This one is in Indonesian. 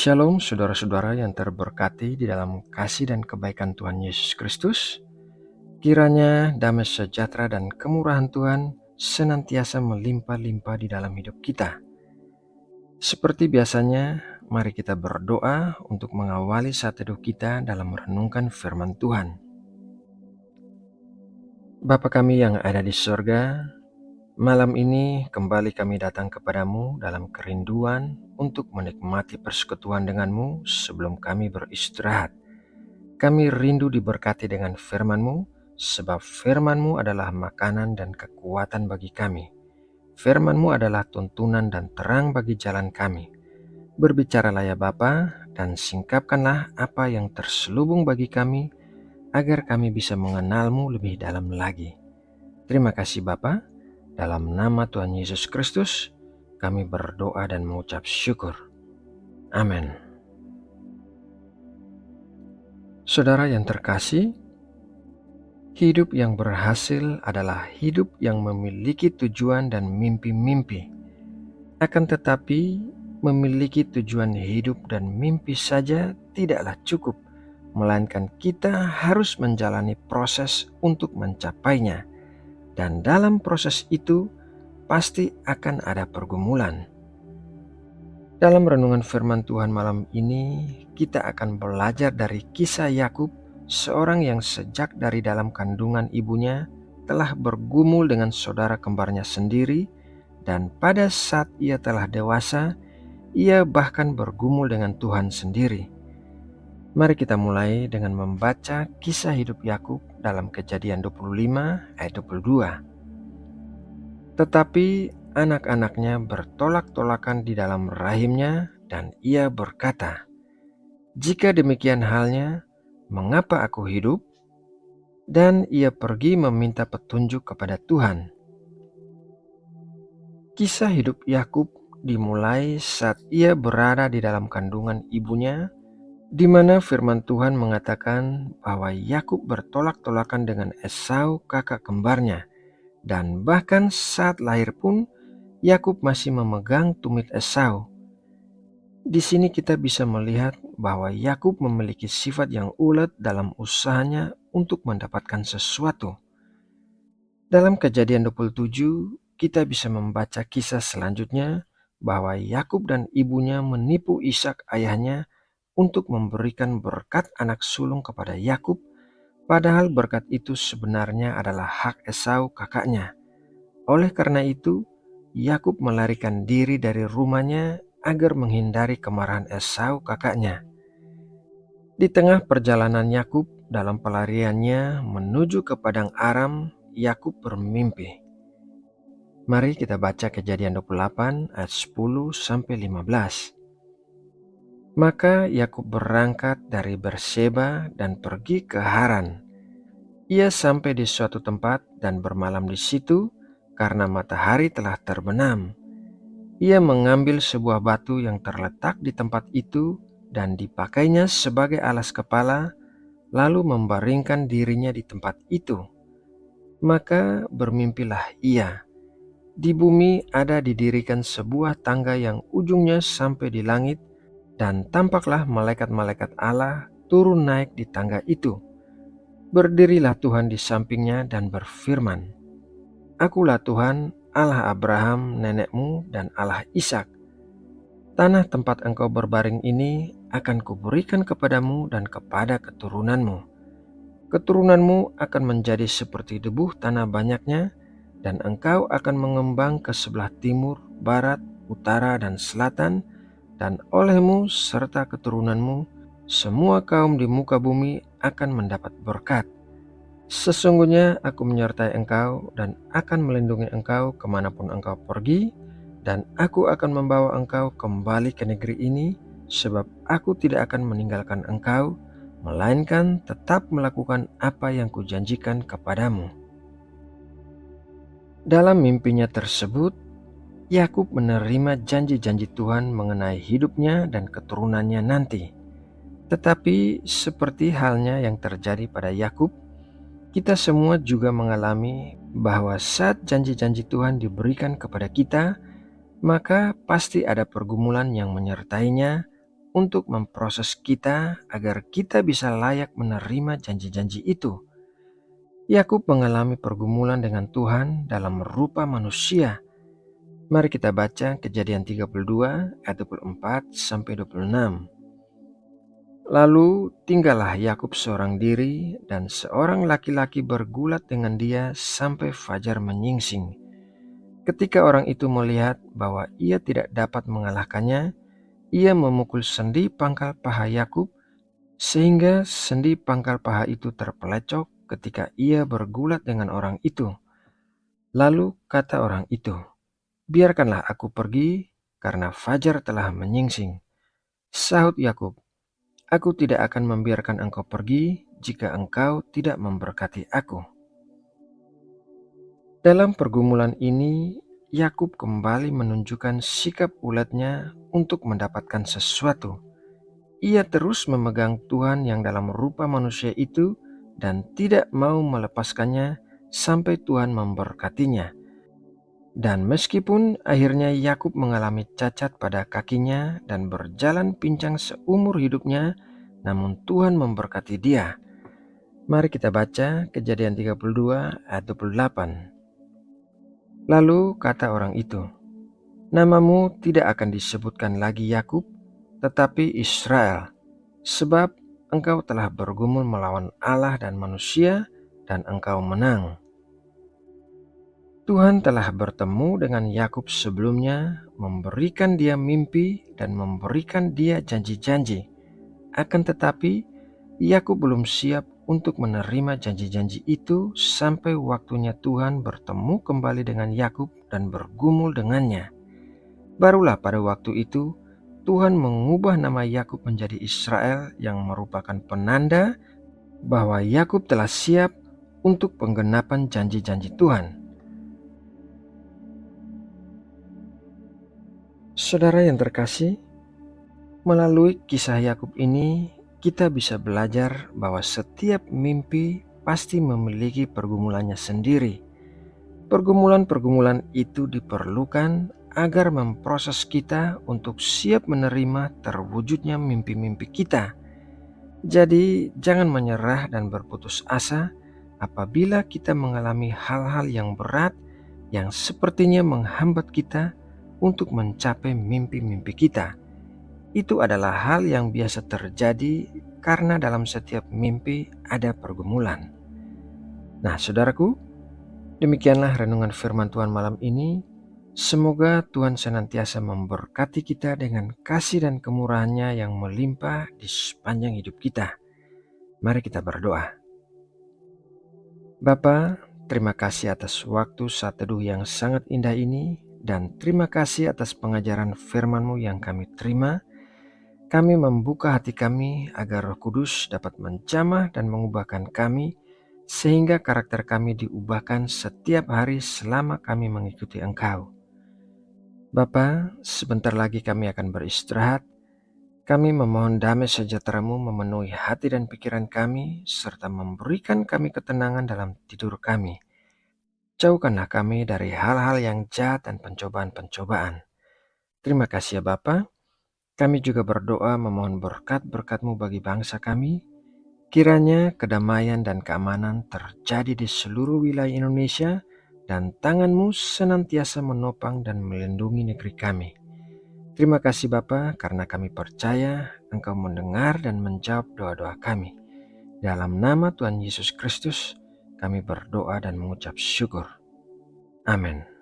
Shalom saudara-saudara yang terberkati di dalam kasih dan kebaikan Tuhan Yesus Kristus. Kiranya damai sejahtera dan kemurahan Tuhan senantiasa melimpah-limpah di dalam hidup kita. Seperti biasanya, mari kita berdoa untuk mengawali saat teduh kita dalam merenungkan firman Tuhan. Bapa kami yang ada di surga, malam ini kembali kami datang kepadamu dalam kerinduan untuk menikmati persekutuan denganmu sebelum kami beristirahat. Kami rindu diberkati dengan firman-Mu, sebab firman-Mu adalah makanan dan kekuatan bagi kami. Firman-Mu adalah tuntunan dan terang bagi jalan kami. Berbicaralah ya Bapa, dan singkapkanlah apa yang terselubung bagi kami, agar kami bisa mengenal-Mu lebih dalam lagi. Terima kasih Bapa, dalam nama Tuhan Yesus Kristus, kami berdoa dan mengucap syukur. Amin. Saudara yang terkasih, hidup yang berhasil adalah hidup yang memiliki tujuan dan mimpi-mimpi. Akan tetapi, memiliki tujuan hidup dan mimpi saja tidaklah cukup, melainkan kita harus menjalani proses untuk mencapainya. Dan dalam proses itu, pasti akan ada pergumulan. Dalam renungan firman Tuhan malam ini, kita akan belajar dari kisah Yakub, seorang yang sejak dari dalam kandungan ibunya telah bergumul dengan saudara kembarnya sendiri, dan pada saat ia telah dewasa, ia bahkan bergumul dengan Tuhan sendiri. Mari kita mulai dengan membaca kisah hidup Yakub dalam Kejadian 25 ayat 22. Tetapi anak-anaknya bertolak-tolakan di dalam rahimnya, dan ia berkata, "Jika demikian halnya, mengapa aku hidup?" Dan ia pergi meminta petunjuk kepada Tuhan. Kisah hidup Yakub dimulai saat ia berada di dalam kandungan ibunya, di mana firman Tuhan mengatakan bahwa Yakub bertolak-tolakan dengan Esau, kakak kembarnya, dan bahkan saat lahir pun Yakub masih memegang tumit Esau. Di sini kita bisa melihat bahwa Yakub memiliki sifat yang ulet dalam usahanya untuk mendapatkan sesuatu. Dalam Kejadian 27, kita bisa membaca kisah selanjutnya bahwa Yakub dan ibunya menipu Ishak ayahnya untuk memberikan berkat anak sulung kepada Yakub, padahal berkat itu sebenarnya adalah hak Esau kakaknya. Oleh karena itu, Yakub melarikan diri dari rumahnya agar menghindari kemarahan Esau kakaknya. Di tengah perjalanan Yakub dalam pelariannya menuju ke padang Aram, Yakub bermimpi. Mari kita baca Kejadian 28 ayat 10-15. Maka Yakub berangkat dari Berseba dan pergi ke Haran. Ia sampai di suatu tempat dan bermalam di situ karena matahari telah terbenam. Ia mengambil sebuah batu yang terletak di tempat itu dan dipakainya sebagai alas kepala, lalu membaringkan dirinya di tempat itu. Maka bermimpilah ia. Di bumi ada didirikan sebuah tangga yang ujungnya sampai di langit, dan tampaklah malaikat-malaikat Allah turun naik di tangga itu. Berdirilah Tuhan di sampingnya dan berfirman, "Akulah Tuhan, Allah Abraham nenekmu dan Allah Ishak. Tanah tempat engkau berbaring ini akan kuberikan kepadamu dan kepada keturunanmu. Keturunanmu akan menjadi seperti debu tanah banyaknya, dan engkau akan mengembang ke sebelah timur, barat, utara, dan selatan, dan olehmu serta keturunanmu, semua kaum di muka bumi akan mendapat berkat. Sesungguhnya aku menyertai engkau dan akan melindungi engkau kemanapun engkau pergi, dan aku akan membawa engkau kembali ke negeri ini, sebab aku tidak akan meninggalkan engkau, melainkan tetap melakukan apa yang kujanjikan kepadamu." Dalam mimpinya tersebut, Yakub menerima janji-janji Tuhan mengenai hidupnya dan keturunannya nanti. Tetapi seperti halnya yang terjadi pada Yakub, kita semua juga mengalami bahwa saat janji-janji Tuhan diberikan kepada kita, maka pasti ada pergumulan yang menyertainya, untuk memproses kita agar kita bisa layak menerima janji-janji itu. Yakub mengalami pergumulan dengan Tuhan dalam rupa manusia. Mari kita baca Kejadian 32 ayat 24 sampai 26. Lalu tinggallah Yakub seorang diri, dan seorang laki-laki bergulat dengan dia sampai fajar menyingsing. Ketika orang itu melihat bahwa ia tidak dapat mengalahkannya, ia memukul sendi pangkal paha Yakub, sehingga sendi pangkal paha itu terpelecok ketika ia bergulat dengan orang itu. Lalu kata orang itu, "Biarkanlah aku pergi, karena fajar telah menyingsing." Sahut Yakub, "Aku tidak akan membiarkan engkau pergi jika engkau tidak memberkati aku." Dalam pergumulan ini, Yakub kembali menunjukkan sikap uletnya untuk mendapatkan sesuatu. Ia terus memegang Tuhan yang dalam rupa manusia itu dan tidak mau melepaskannya sampai Tuhan memberkatinya. Dan meskipun akhirnya Yakub mengalami cacat pada kakinya dan berjalan pincang seumur hidupnya, namun Tuhan memberkati dia. Mari kita baca Kejadian 32 ayat 28. Lalu kata orang itu, "Namamu tidak akan disebutkan lagi Yakub, tetapi Israel, sebab engkau telah bergumul melawan Allah dan manusia, dan engkau menang." Tuhan telah bertemu dengan Yakub sebelumnya, memberikan dia mimpi dan memberikan dia janji-janji. Akan tetapi, Yakub belum siap untuk menerima janji-janji itu sampai waktunya Tuhan bertemu kembali dengan Yakub dan bergumul dengannya. Barulah pada waktu itu, Tuhan mengubah nama Yakub menjadi Israel, yang merupakan penanda bahwa Yakub telah siap untuk penggenapan janji-janji Tuhan. Saudara yang terkasih, melalui kisah Yakub ini kita bisa belajar bahwa setiap mimpi pasti memiliki pergumulannya sendiri. Pergumulan-pergumulan itu diperlukan agar memproses kita untuk siap menerima terwujudnya mimpi-mimpi kita. Jadi jangan menyerah dan berputus asa apabila kita mengalami hal-hal yang berat yang sepertinya menghambat kita untuk mencapai mimpi-mimpi kita. Itu adalah hal yang biasa terjadi karena dalam setiap mimpi ada pergumulan. Nah, saudaraku, demikianlah renungan firman Tuhan malam ini. Semoga Tuhan senantiasa memberkati kita dengan kasih dan kemurahan-Nya yang melimpah di sepanjang hidup kita. Mari kita berdoa. Bapa, terima kasih atas waktu saat teduh yang sangat indah ini, dan terima kasih atas pengajaran firman-Mu yang kami terima. Kami membuka hati kami agar Roh Kudus dapat menjamah dan mengubahkan kami, sehingga karakter kami diubahkan setiap hari selama kami mengikuti Engkau. Bapa, sebentar lagi kami akan beristirahat. Kami memohon damai sejahtera-Mu memenuhi hati dan pikiran kami, serta memberikan kami ketenangan dalam tidur kami. Jauhkanlah kami dari hal-hal yang jahat dan pencobaan-pencobaan. Terima kasih ya Bapa. Kami juga berdoa memohon berkat-berkat-Mu bagi bangsa kami. Kiranya kedamaian dan keamanan terjadi di seluruh wilayah Indonesia, dan tangan-Mu senantiasa menopang dan melindungi negeri kami. Terima kasih Bapa, karena kami percaya Engkau mendengar dan menjawab doa-doa kami. Dalam nama Tuhan Yesus Kristus, kami berdoa dan mengucap syukur. Amin.